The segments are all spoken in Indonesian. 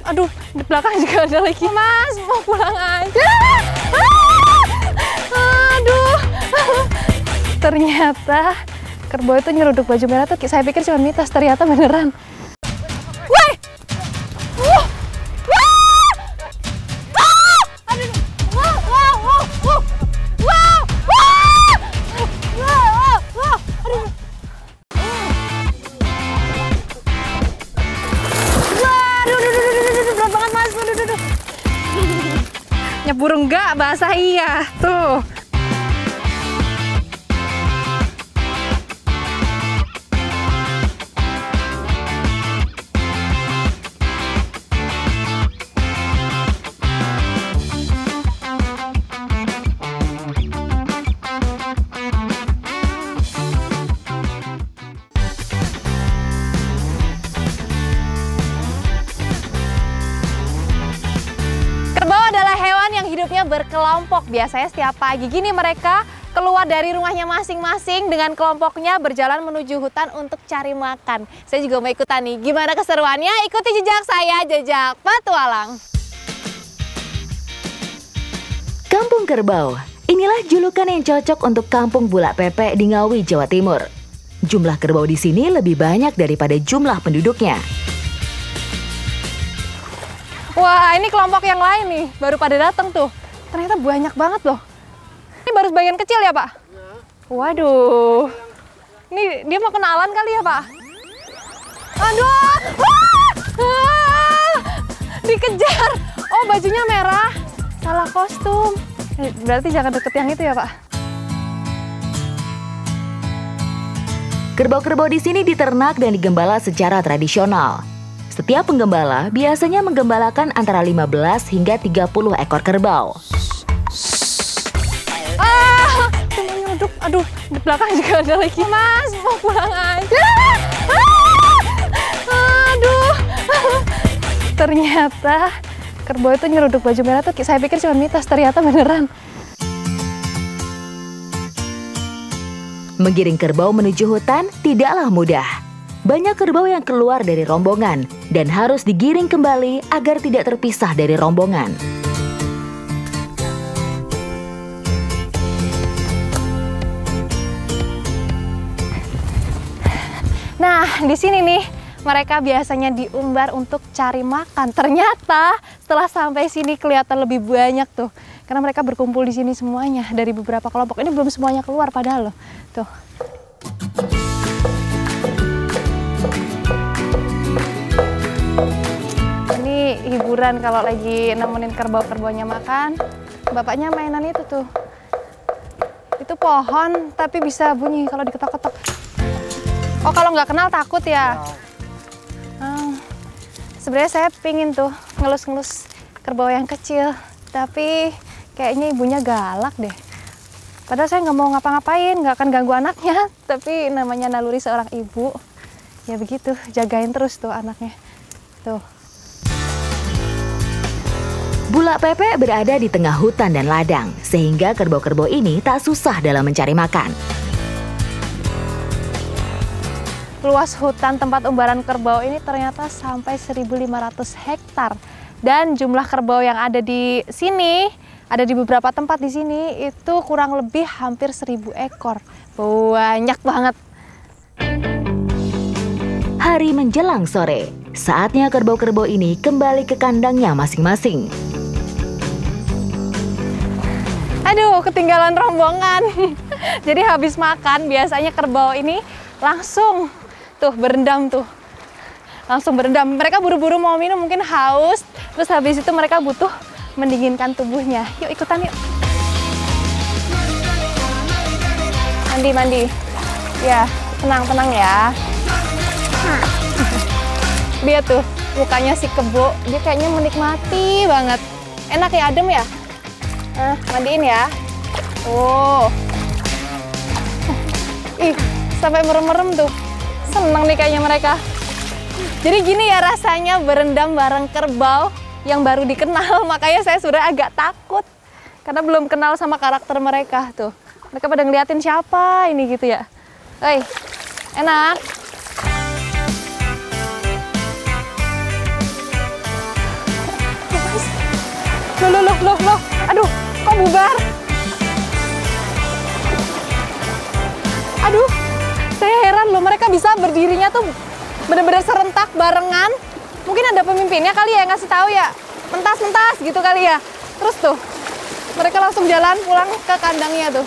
Aduh, di belakang juga ada lagi. Mas, mau pulang aja. Aduh. Ternyata kerbau itu nyeruduk baju merah tuh. Saya pikir cuma mitos, ternyata beneran. Woi! Nyebur enggak, basah iya. Tuh. Hidupnya berkelompok. Biasanya setiap pagi gini mereka keluar dari rumahnya masing-masing dengan kelompoknya berjalan menuju hutan untuk cari makan. Saya juga mau ikutan nih. Gimana keseruannya? Ikuti jejak saya, Jejak Petualang. Kampung Kerbau. Inilah julukan yang cocok untuk Kampung Bulak Pepe di Ngawi, Jawa Timur. Jumlah kerbau di sini lebih banyak daripada jumlah penduduknya. Wah, ini kelompok yang lain nih, baru pada datang tuh. Ternyata banyak banget loh. Ini baru sebagian kecil ya, Pak? Waduh. Ini dia mau kenalan kali ya, Pak? Aduh! Dikejar! Oh, bajunya merah. Salah kostum. Berarti jangan deket yang itu ya, Pak? Kerbau-kerbau di sini diternak dan digembala secara tradisional. Setiap penggembala biasanya menggembalakan antara 15 hingga 30 ekor kerbau. Semuanya duduk. Aduh, di belakang juga ada lagi. Mas, mau pulang aja. Aduh. Ternyata kerbau itu nyeruduk baju merah tuh. Saya pikir cuma mitos, ternyata beneran. Menggiring kerbau menuju hutan tidaklah mudah. Banyak kerbau yang keluar dari rombongan dan harus digiring kembali agar tidak terpisah dari rombongan. Nah, di sini nih mereka biasanya diumbar untuk cari makan. Ternyata setelah sampai sini kelihatan lebih banyak tuh. Karena mereka berkumpul di sini semuanya dari beberapa kelompok. Ini belum semuanya keluar padahal loh. Tuh. Hiburan kalau lagi nemenin kerbau-kerbaunya makan. Bapaknya mainan itu tuh. Itu pohon tapi bisa bunyi kalau diketok-ketok. Oh, kalau nggak kenal takut ya? Sebenarnya saya pingin tuh ngelus-ngelus kerbau yang kecil. Tapi kayaknya ibunya galak deh. Padahal saya nggak mau ngapa-ngapain, nggak akan ganggu anaknya. Tapi namanya naluri seorang ibu. Ya begitu, jagain terus tuh anaknya. Tuh. Bulak Pepe berada di tengah hutan dan ladang, sehingga kerbau-kerbau ini tak susah dalam mencari makan. Luas hutan tempat umbaran kerbau ini ternyata sampai 1.500 hektar. Dan jumlah kerbau yang ada di sini, ada di beberapa tempat di sini, itu kurang lebih hampir 1.000 ekor. Banyak banget. Hari menjelang sore, saatnya kerbau-kerbau ini kembali ke kandangnya masing-masing. Aduh, ketinggalan rombongan. Jadi habis makan biasanya kerbau ini langsung tuh berendam tuh. Langsung berendam. Mereka buru-buru mau minum, mungkin haus. Terus habis itu mereka butuh mendinginkan tubuhnya. Yuk ikutan yuk. Mandi. Ya, tenang ya. Dia tuh mukanya si kebo, dia kayaknya menikmati banget. Enak ya, adem ya. Mandiin ya. Oh. Ih, sampai merem-merem tuh. Seneng nih kayaknya mereka. Jadi gini ya rasanya berendam bareng kerbau yang baru dikenal. Makanya saya sudah agak takut. Karena belum kenal sama karakter mereka tuh. Mereka pada ngeliatin siapa ini gitu ya. Hei, enak. Loh. Aduh, kok bubar? Aduh, saya heran loh, mereka bisa berdirinya tuh bener-bener serentak barengan. Mungkin ada pemimpinnya kali ya, ngasih tahu ya, mentas gitu kali ya. Terus tuh, mereka langsung jalan pulang ke kandangnya tuh.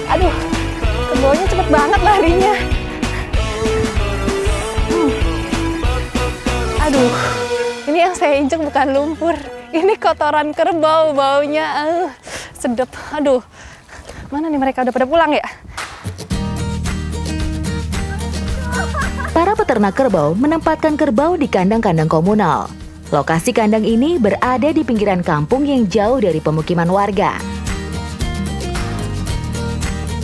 Aduh, kerbaunya cepet banget larinya. Aduh, ini yang saya injek bukan lumpur. Ini kotoran kerbau, baunya sedep. Aduh, mana nih mereka, udah pada pulang ya? Para peternak kerbau menempatkan kerbau di kandang-kandang komunal. Lokasi kandang ini berada di pinggiran kampung yang jauh dari pemukiman warga.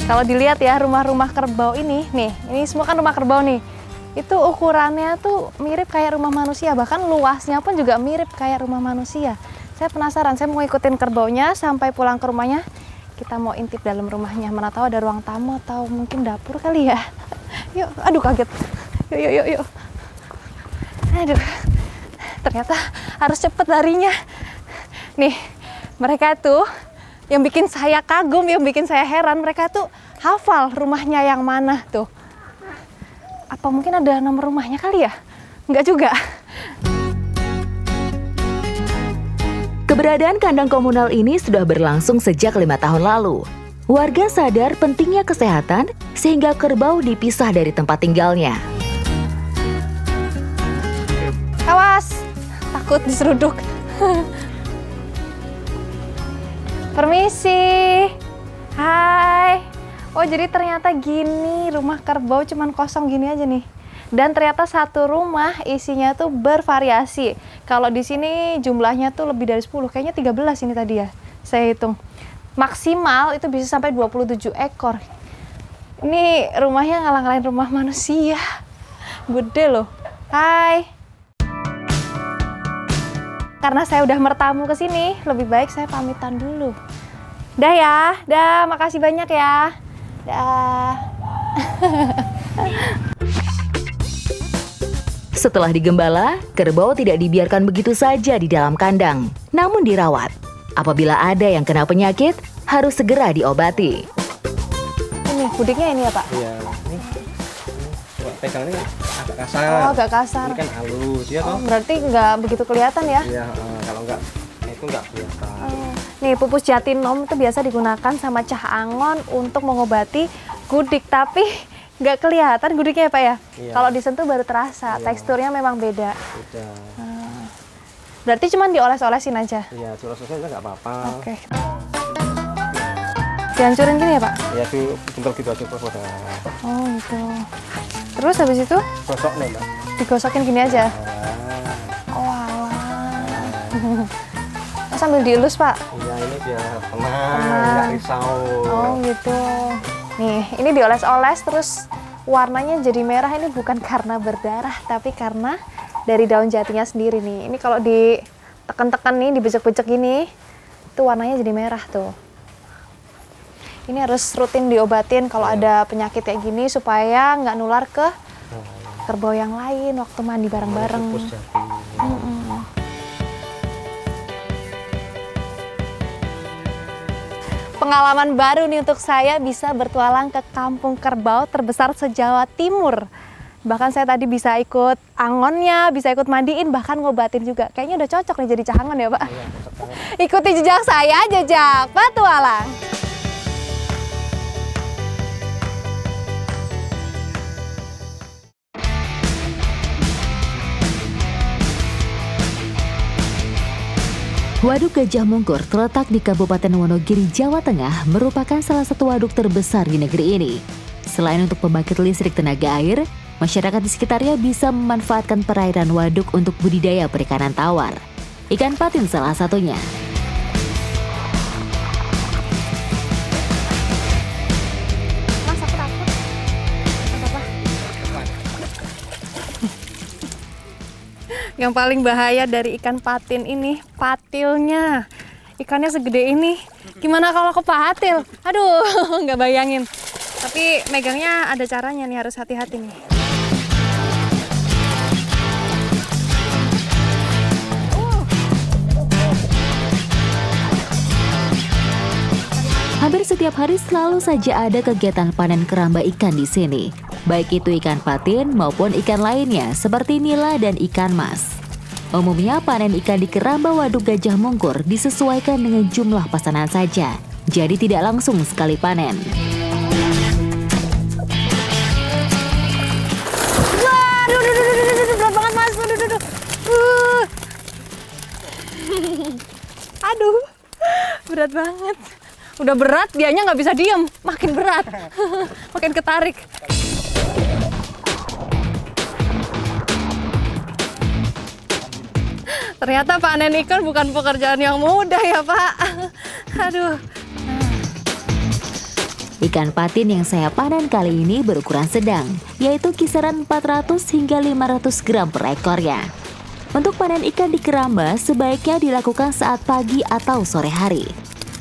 Kalau dilihat ya, rumah-rumah kerbau ini, nih, ini semua kan rumah kerbau nih. Itu ukurannya tuh mirip kayak rumah manusia, bahkan luasnya pun juga mirip kayak rumah manusia. Saya penasaran, saya mau ikutin kerbaunya sampai pulang ke rumahnya. Kita mau intip dalam rumahnya, mana tahu ada ruang tamu atau mungkin dapur kali ya. Yuk, aduh kaget. Yuk. Aduh, ternyata harus cepet larinya. Nih, mereka tuh yang bikin saya kagum, yang bikin saya heran, mereka tuh hafal rumahnya yang mana tuh. Apa mungkin ada nomor rumahnya kali ya? Enggak juga. Keberadaan kandang komunal ini sudah berlangsung sejak 5 tahun lalu. Warga sadar pentingnya kesehatan sehingga kerbau dipisah dari tempat tinggalnya. Awas, takut diseruduk. Permisi. Hai. Oh, jadi ternyata gini rumah kerbau cuman kosong gini aja nih. Dan ternyata satu rumah isinya tuh bervariasi. Kalau di sini jumlahnya tuh lebih dari 10, kayaknya 13 ini tadi ya. Saya hitung. Maksimal itu bisa sampai 27 ekor. Ini rumahnya ngalang-ngalain rumah manusia. Gede loh. Hai. Karena saya udah bertamu ke sini, lebih baik saya pamitan dulu. Dah ya, dah, makasih banyak ya. Dah. Setelah digembala, kerbau tidak dibiarkan begitu saja di dalam kandang, namun dirawat. Apabila ada yang kena penyakit, harus segera diobati. Ini gudiknya ini ya Pak? Iya, ini pegangannya agak kasar. Oh, agak kasar. Ini kan halus, ya toh? Berarti nggak begitu kelihatan ya? Iya, kalau nggak, itu nggak kelihatan. Nih, pupus jatinom itu biasa digunakan sama Cah Angon untuk mengobati gudik, tapi nggak kelihatan gudiknya ya Pak ya? Iya. Kalau disentuh baru terasa, Iya. teksturnya memang beda. Udah. Berarti cuma dioles-olesin aja? Iya, curah-curah nggak apa-apa. Oke. Dihancurin gini ya Pak? Ya, bentar gitu aja, Pak. Oh gitu. Terus habis itu Gosok nih, Mbak. digosokin gini aja? Nah, Oh alah. Sambil dielus Pak? iya, ini biar tenang, nggak risau. Oh gitu. Nih, ini dioles-oles terus warnanya jadi merah. Ini bukan karena berdarah, tapi karena dari daun jatinya sendiri nih. Ini kalau ditekan-tekan nih, dibejek-bejek gini, itu warnanya jadi merah tuh. Ini harus rutin diobatin kalau ada penyakit kayak gini supaya nggak nular ke kerbau yang lain waktu mandi bareng-bareng. Pupus jati. Pengalaman baru nih untuk saya bisa bertualang ke kampung kerbau terbesar se-Jawa Timur. Bahkan saya tadi bisa ikut angonnya, bisa ikut mandiin, bahkan ngobatin juga. Kayaknya udah cocok nih jadi Cah Angon ya Pak? Iya, cocok banget. Ikuti jejak saya, jejak petualang. Waduk Gajah Mungkur terletak di Kabupaten Wonogiri, Jawa Tengah, merupakan salah satu waduk terbesar di negeri ini. Selain untuk pembangkit listrik tenaga air, masyarakat di sekitarnya bisa memanfaatkan perairan waduk untuk budidaya perikanan tawar. Ikan patin salah satunya. Mas, aku takut. Apa-apa? Yang paling bahaya dari ikan patin ini patilnya. ikannya segede ini. Gimana kalau kepatil? Aduh, nggak bayangin. Tapi megangnya ada caranya nih, harus hati-hati nih. Hampir setiap hari selalu saja ada kegiatan panen keramba ikan di sini. Baik itu ikan patin maupun ikan lainnya seperti nila dan ikan mas. Umumnya panen ikan di keramba Waduk Gajah Mungkur disesuaikan dengan jumlah pesanan saja. Jadi tidak langsung sekali panen. Waduh, berat banget mas. Aduh, berat banget. Udah berat, dianya nggak bisa diem, makin berat, makin ketarik. Ternyata panen ikan bukan pekerjaan yang mudah ya Pak. Aduh. Ikan patin yang saya panen kali ini berukuran sedang, yaitu kisaran 400 hingga 500 gram per ekornya. Untuk panen ikan di keramba sebaiknya dilakukan saat pagi atau sore hari.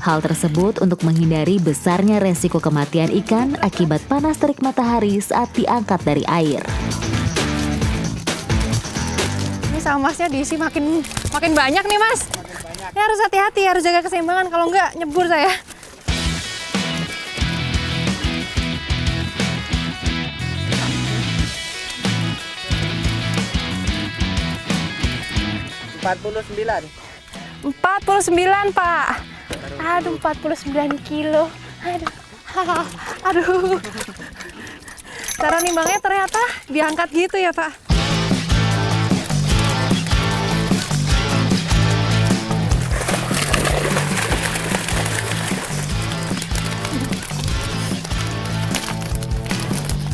Hal tersebut untuk menghindari besarnya resiko kematian ikan akibat panas terik matahari saat diangkat dari air. Ini sama masnya diisi makin banyak nih mas. Ini harus hati-hati, harus jaga keseimbangan, kalau enggak nyebur saya. $49. 49 Pak. Aduh, 49 kilo. Aduh. Aduh. Cara nimbangnya ternyata diangkat gitu ya, Pak.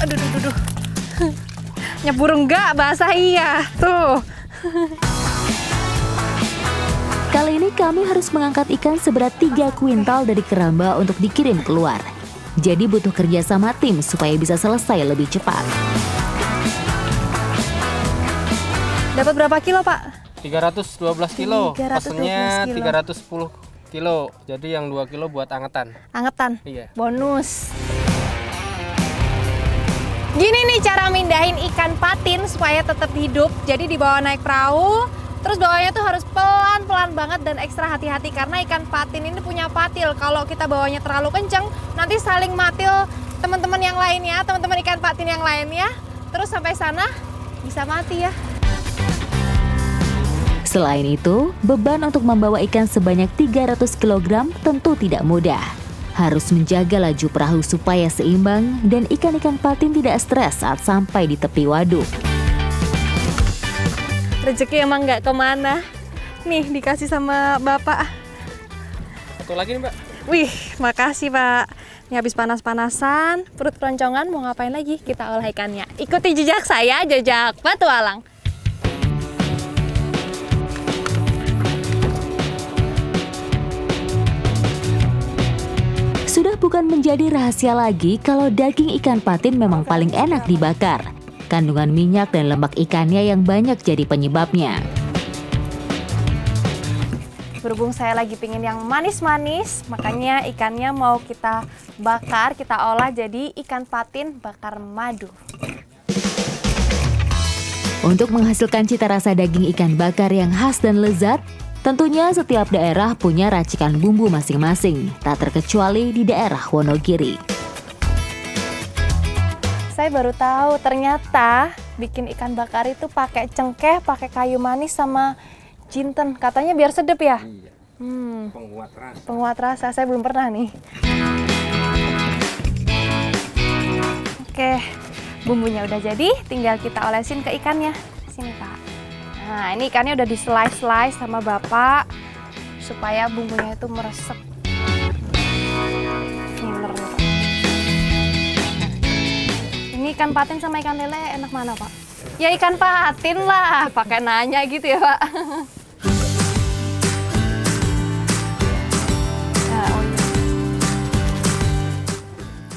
Aduh. Nyebur enggak, basah iya. Tuh. Kali ini kami harus mengangkat ikan seberat 3 kuintal dari keramba untuk dikirim keluar. Jadi butuh kerja sama tim supaya bisa selesai lebih cepat. Dapat berapa kilo, Pak? 312 kilo. 312 Pesennya kilo. 310 kilo. Jadi yang 2 kilo buat angetan. Angetan? Iya. Bonus. Gini nih cara mindahin ikan patin supaya tetap hidup. Jadi dibawa naik perahu. Terus bawanya tuh harus pelan-pelan banget dan ekstra hati-hati karena ikan patin ini punya patil. Kalau kita bawanya terlalu kenceng, nanti saling matil teman-teman yang lainnya, teman-teman ikan patin yang lainnya. Terus sampai sana bisa mati ya. Selain itu, beban untuk membawa ikan sebanyak 300 kg tentu tidak mudah. Harus menjaga laju perahu supaya seimbang dan ikan-ikan patin tidak stres saat sampai di tepi waduk. Rezeki emang nggak kemana. Nih dikasih sama Bapak. Satu lagi nih Mbak. Wih, makasih Pak. Ini habis panas-panasan, perut keroncongan, mau ngapain lagi? Kita olah ikannya. Ikuti jejak saya, jejak petualang. Sudah bukan menjadi rahasia lagi kalau daging ikan patin memang paling enak dibakar. Kandungan minyak dan lemak ikannya yang banyak jadi penyebabnya. Berhubung saya lagi pingin yang manis-manis, makanya ikannya mau kita bakar, kita olah jadi ikan patin bakar madu. Untuk menghasilkan cita rasa daging ikan bakar yang khas dan lezat, tentunya setiap daerah punya racikan bumbu masing-masing, tak terkecuali di daerah Wonogiri. Saya baru tahu ternyata bikin ikan bakar itu pakai cengkeh, pakai kayu manis sama jinten. Katanya biar sedap ya? Iya. Penguat rasa. Penguat rasa, saya belum pernah nih. Oke, bumbunya udah jadi, tinggal kita olesin ke ikannya. Sini Pak. Nah, ini ikannya udah di slice-slice sama Bapak supaya bumbunya itu meresep. Ini bener nih, Pak. Ini ikan patin sama ikan lele enak mana Pak? Ya ikan patin lah, pakai nanya gitu ya Pak. Nah, oh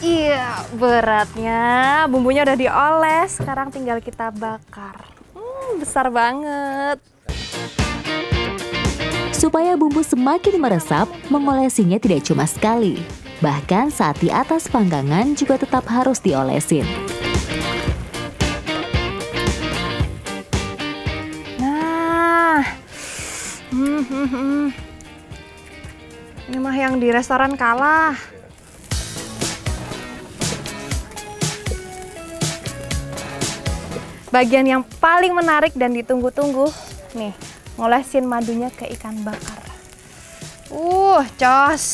iya, beratnya bumbunya udah dioles, sekarang tinggal kita bakar. Besar banget. Supaya bumbu semakin meresap, mengolesinya tidak cuma sekali. Bahkan saat di atas panggangan juga tetap harus diolesin. Nah, ini mah yang di restoran kalah. Bagian yang paling menarik dan ditunggu-tunggu, nih, ngolesin madunya ke ikan bakar. Jos.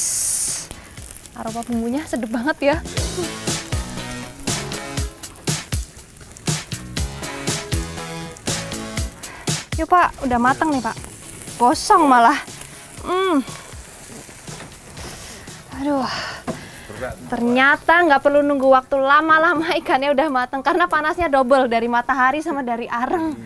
Aroma bumbunya sedap banget ya. Yuk Pak, udah matang nih Pak. Gosong malah. Aduh. Ternyata nggak perlu nunggu waktu lama-lama, ikannya udah matang karena panasnya double dari matahari sama dari areng.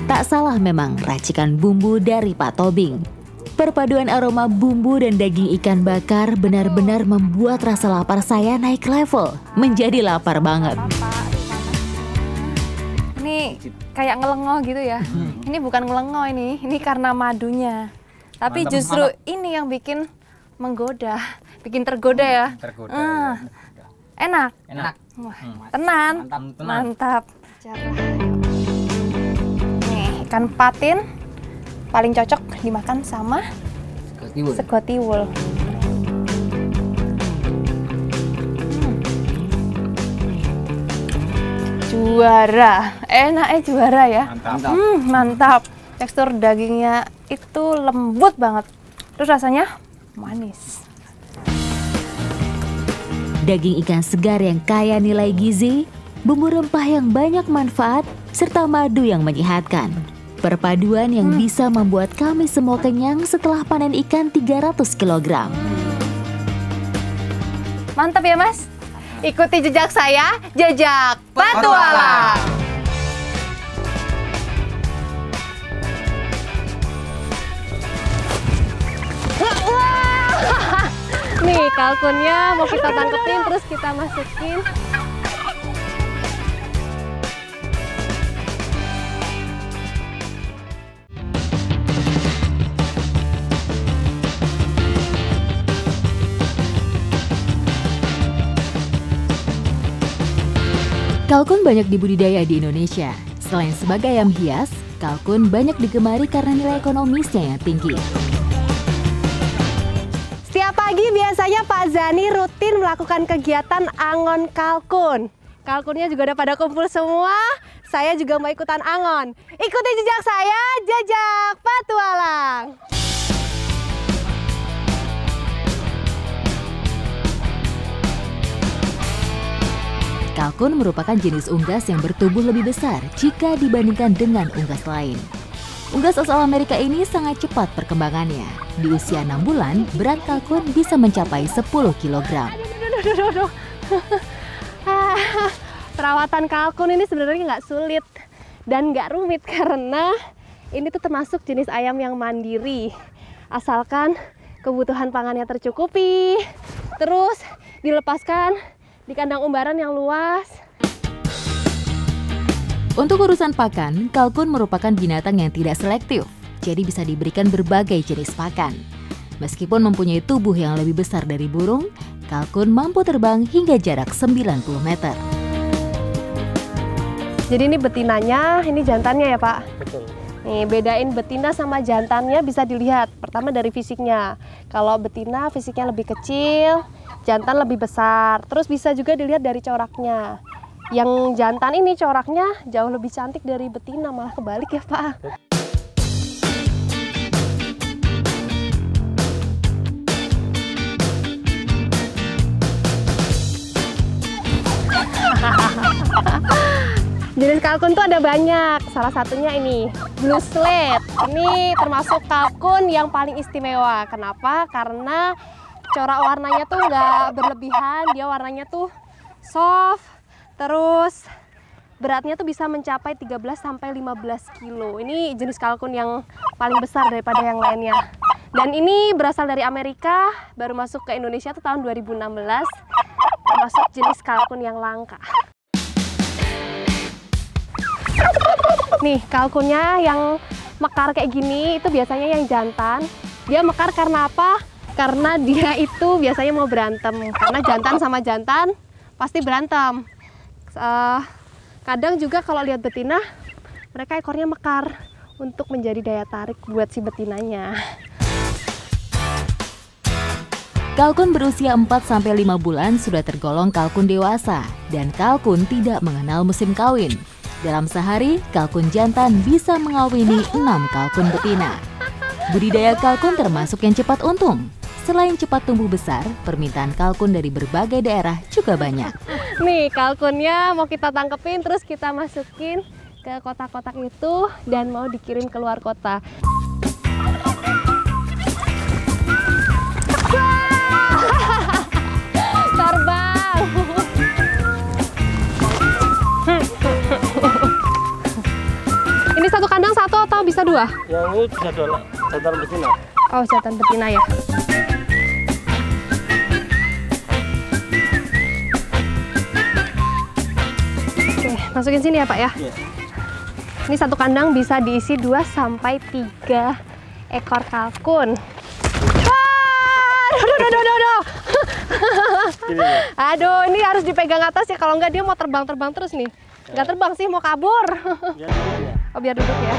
Tak salah memang racikan bumbu dari Pak Tobing. Perpaduan aroma bumbu dan daging ikan bakar benar-benar membuat rasa lapar saya naik level, menjadi lapar banget. Ini kayak ngelengo gitu ya. Ini bukan ngelengo ini karena madunya. Tapi justru ini yang bikin menggoda, bikin tergoda ya. Enak. Wah, tenan. Mantap. Nih, ikan patin paling cocok dimakan sama sego tiwul. Juara, enaknya juara ya. Mantap. Tekstur dagingnya itu lembut banget. Terus rasanya manis. Daging ikan segar yang kaya nilai gizi, bumbu rempah yang banyak manfaat, serta madu yang menyehatkan. Perpaduan yang bisa membuat kami semua kenyang setelah panen ikan 300 kg. Mantap ya Mas? Ikuti jejak saya, jejak petualang. Nih kalkunnya mau kita tangkepin terus kita masukin. Kalkun banyak dibudidaya di Indonesia. Selain sebagai ayam hias, kalkun banyak digemari karena nilai ekonomisnya yang tinggi. Setiap pagi biasanya Pak Zani rutin melakukan kegiatan angon kalkun. Kalkunnya juga udah pada kumpul semua, saya juga mau ikutan angon. Ikuti jejak saya, jejak petualang. Kalkun merupakan jenis unggas yang bertubuh lebih besar jika dibandingkan dengan unggas lain. Unggas asal Amerika ini sangat cepat perkembangannya. Di usia 6 bulan, berat kalkun bisa mencapai 10 kg. Perawatan kalkun ini sebenarnya nggak sulit dan nggak rumit karena ini tuh termasuk jenis ayam yang mandiri. Asalkan kebutuhan pangannya tercukupi, terus dilepaskan di kandang umbaran yang luas. Untuk urusan pakan, kalkun merupakan binatang yang tidak selektif, jadi bisa diberikan berbagai jenis pakan. Meskipun mempunyai tubuh yang lebih besar dari burung, kalkun mampu terbang hingga jarak 90 meter. Jadi ini betinanya, ini jantannya ya Pak? Betul. Nih, bedain betina sama jantannya bisa dilihat. Pertama dari fisiknya. Kalau betina fisiknya lebih kecil, jantan lebih besar. Terus bisa juga dilihat dari coraknya. Yang jantan ini coraknya jauh lebih cantik dari betina, malah kebalik ya Pak. Jenis kalkun tuh ada banyak, salah satunya ini, blue slate. Ini termasuk kalkun yang paling istimewa. Kenapa? Karena corak warnanya tuh nggak berlebihan, dia warnanya tuh soft, terus beratnya tuh bisa mencapai 13-15 kilo. Ini jenis kalkun yang paling besar daripada yang lainnya. Dan ini berasal dari Amerika, baru masuk ke Indonesia tuh tahun 2016, termasuk jenis kalkun yang langka. Nih kalkunnya yang mekar kayak gini itu biasanya yang jantan. Dia mekar karena apa? Karena dia itu biasanya mau berantem. Karena jantan sama jantan pasti berantem. Kadang juga kalau lihat betina, mereka ekornya mekar untuk menjadi daya tarik buat si betinanya. Kalkun berusia 4-5 bulan sudah tergolong kalkun dewasa dan kalkun tidak mengenal musim kawin. Dalam sehari, kalkun jantan bisa mengawini 6 kalkun betina. Budidaya kalkun termasuk yang cepat untung. Selain cepat tumbuh besar, permintaan kalkun dari berbagai daerah juga banyak. Nih kalkunnya mau kita tangkepin terus kita masukin ke kotak-kotak itu dan mau dikirim keluar kota. Terbang. Ini satu kandang satu atau bisa dua? Yang ini bisa dua, jantan betina. Oh, jantan betina ya. Oke, masukin sini ya Pak ya. Iya. Ini satu kandang bisa diisi 2 sampai 3 ekor kalkun. Aduh. Aduh, ini harus dipegang atas ya, kalau enggak dia mau terbang-terbang terus nih. Enggak terbang sih, mau kabur. Oh, biar duduk ya.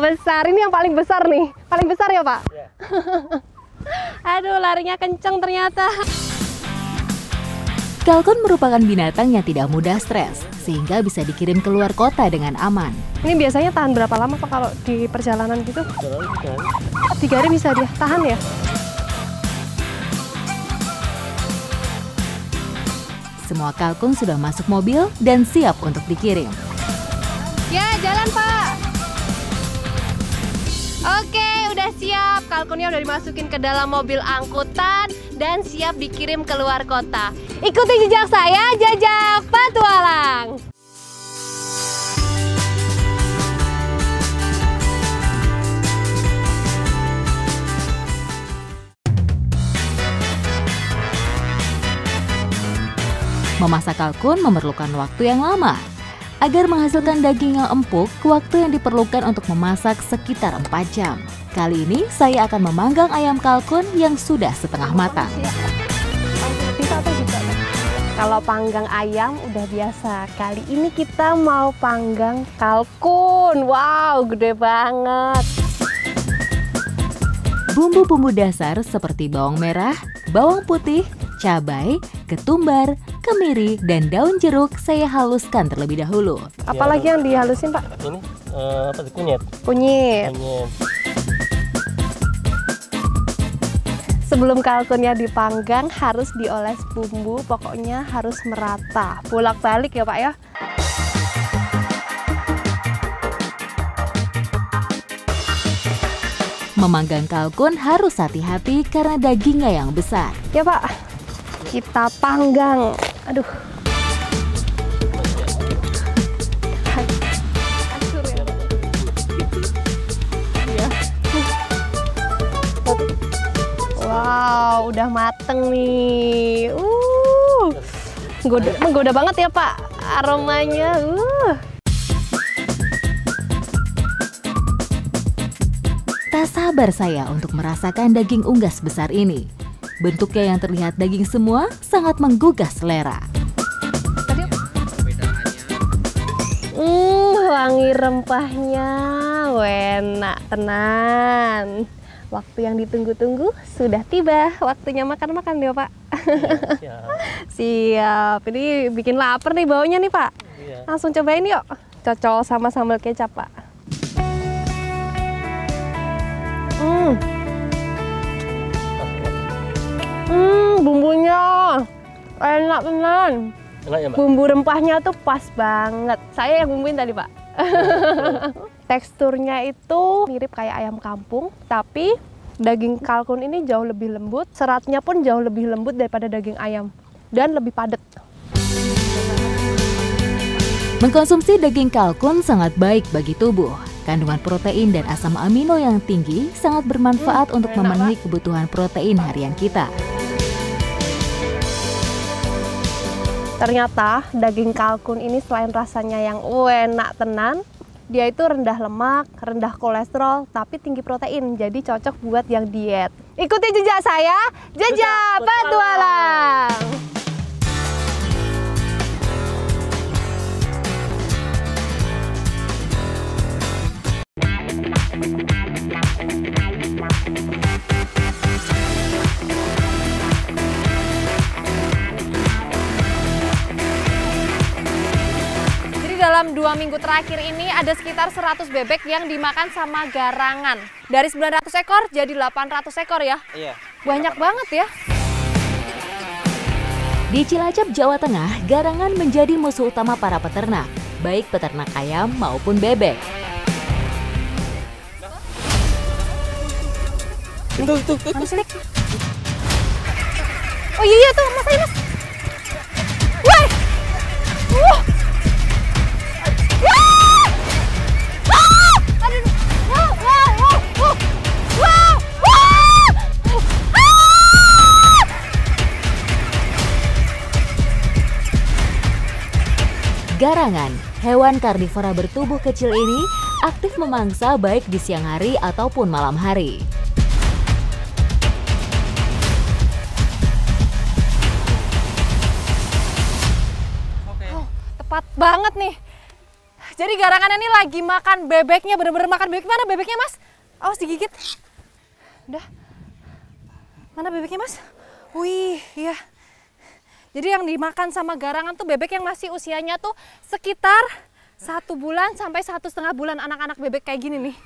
Besar, ini yang paling besar nih. Paling besar ya Pak? Ya. Aduh, larinya kenceng ternyata. Kalkun merupakan binatang yang tidak mudah stres, sehingga bisa dikirim keluar kota dengan aman. Ini biasanya tahan berapa lama Pak kalau di perjalanan gitu? 3 hari bisa dia tahan ya? Semua kalkun sudah masuk mobil dan siap untuk dikirim. Ya, jalan Pak. Oke, udah siap. Kalkunnya udah dimasukin ke dalam mobil angkutan dan siap dikirim keluar kota. Ikuti jejak saya, jejak petualang. Memasak kalkun memerlukan waktu yang lama. Agar menghasilkan daging yang empuk, waktu yang diperlukan untuk memasak sekitar 4 jam. Kali ini saya akan memanggang ayam kalkun yang sudah setengah matang. Kalau panggang ayam udah biasa. Kali ini kita mau panggang kalkun. Wow, gede banget. Bumbu-bumbu dasar seperti bawang merah, bawang putih, cabai, ketumbar, kemiri, dan daun jeruk saya haluskan terlebih dahulu. Apalagi yang dihalusin Pak? Ini apa sih, kunyit? Kunyit. Kunyit. Sebelum kalkunnya dipanggang harus dioles bumbu, pokoknya harus merata. Bolak-balik ya Pak ya. Memanggang kalkun harus hati-hati karena dagingnya yang besar. Ya Pak, kita panggang. Aduh. Hancur ya. Iya. Wow, udah mateng nih. Menggoda banget ya Pak aromanya. Tak sabar saya untuk merasakan daging unggas besar ini. Bentuknya yang terlihat daging semua sangat menggugah selera. Wangi rempahnya, enak tenan. Waktu yang ditunggu-tunggu sudah tiba. Waktunya makan-makan ya Pak. Siap. Siap. Ini bikin lapar nih baunya nih Pak. Iya. Langsung cobain yuk. Cocol sama sambal kecap Pak. Bumbunya enak tenan. Enak ya Mbak? Bumbu rempahnya tuh pas banget. Saya yang bumbuin tadi Pak. Teksturnya itu mirip kayak ayam kampung, tapi Daging kalkun ini jauh lebih lembut, seratnya pun jauh lebih lembut daripada daging ayam dan lebih padat. Mengkonsumsi daging kalkun sangat baik bagi tubuh. Kandungan protein dan asam amino yang tinggi sangat bermanfaat untuk memenuhi kebutuhan protein harian kita. Ternyata daging kalkun ini selain rasanya yang enak tenan, dia itu rendah lemak, rendah kolesterol, tapi tinggi protein. Jadi cocok buat yang diet. Ikuti jejak saya, jejak petualang. Dalam 2 minggu terakhir ini ada sekitar 100 bebek yang dimakan sama garangan. Dari 900 ekor jadi 800 ekor ya? Iya. Banyak banget ya. Di Cilacap, Jawa Tengah, garangan menjadi musuh utama para peternak, baik peternak ayam maupun bebek. Itu. Mas Lik. Oh iya tuh, Mas Ayo Mas. Wah! Garangan, hewan karnivora bertubuh kecil ini aktif memangsa baik di siang hari ataupun malam hari. Oh, tepat banget nih. Jadi garangan ini lagi makan bebeknya, bener-bener makan bebek. Mana bebeknya Mas? Awas digigit. Udah. Mana bebeknya Mas? Wih, iya. Jadi yang dimakan sama garangan tuh bebek yang masih usianya tuh sekitar 1 bulan sampai 1,5 bulan, anak-anak bebek kayak gini nih.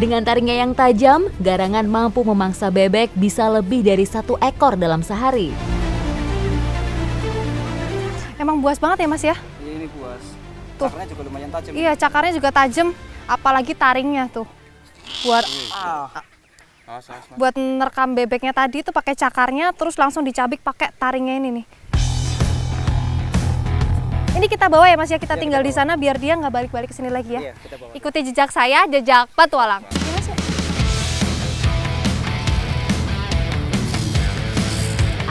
Dengan taringnya yang tajam, garangan mampu memangsa bebek bisa lebih dari 1 ekor dalam sehari. Emang buas banget ya Mas ya? Ini buas. Tuh. Cakarnya juga lumayan tajam. Iya, cakarnya juga tajam, apalagi taringnya tuh. Buat nerekam bebeknya tadi tuh pakai cakarnya, terus langsung dicabik pakai taringnya ini nih. Ini kita bawa ya Mas ya, kita tinggal di sana biar dia nggak balik-balik ke sini lagi ya. Iya, kita bawa. Ikuti jejak saya, jejak petualang. Iya, Mas, ya?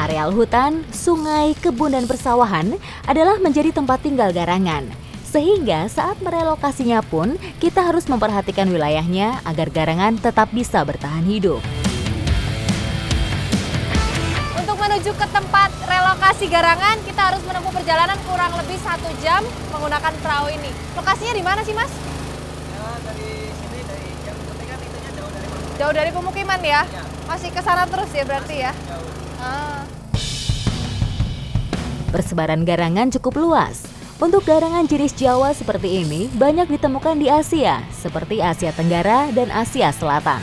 Areal hutan, sungai, kebun, dan persawahan adalah menjadi tempat tinggal garangan. Sehingga saat merelokasinya pun, kita harus memperhatikan wilayahnya agar garangan tetap bisa bertahan hidup. Untuk menuju ke tempat relokasi garangan, kita harus menempuh perjalanan kurang lebih 1 jam menggunakan perahu ini. Lokasinya di mana sih Mas? Ya, dari sini, dari yang penting itunya jauh dari mana? Jauh dari pemukiman ya? Ya. Masih ke sana terus ya berarti ya? Jauh. Persebaran garangan cukup luas. Untuk garangan jenis Jawa seperti ini banyak ditemukan di Asia, seperti Asia Tenggara dan Asia Selatan.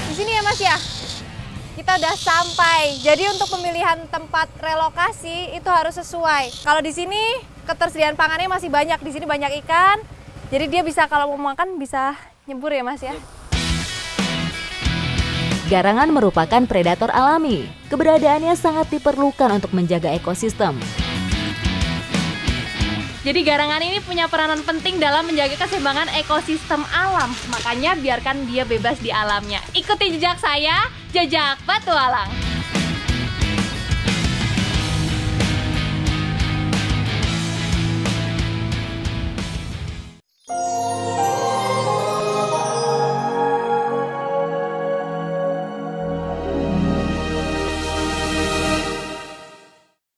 Di sini ya Mas ya? Kita udah sampai. Jadi untuk pemilihan tempat relokasi itu harus sesuai. Kalau di sini ketersediaan pangannya masih banyak. Di sini banyak ikan. Jadi dia bisa kalau mau makan bisa nyebur ya Mas ya? Garangan merupakan predator alami. Keberadaannya sangat diperlukan untuk menjaga ekosistem. Jadi garangan ini punya peranan penting dalam menjaga keseimbangan ekosistem alam. Makanya biarkan dia bebas di alamnya. Ikuti jejak saya, jejak petualang.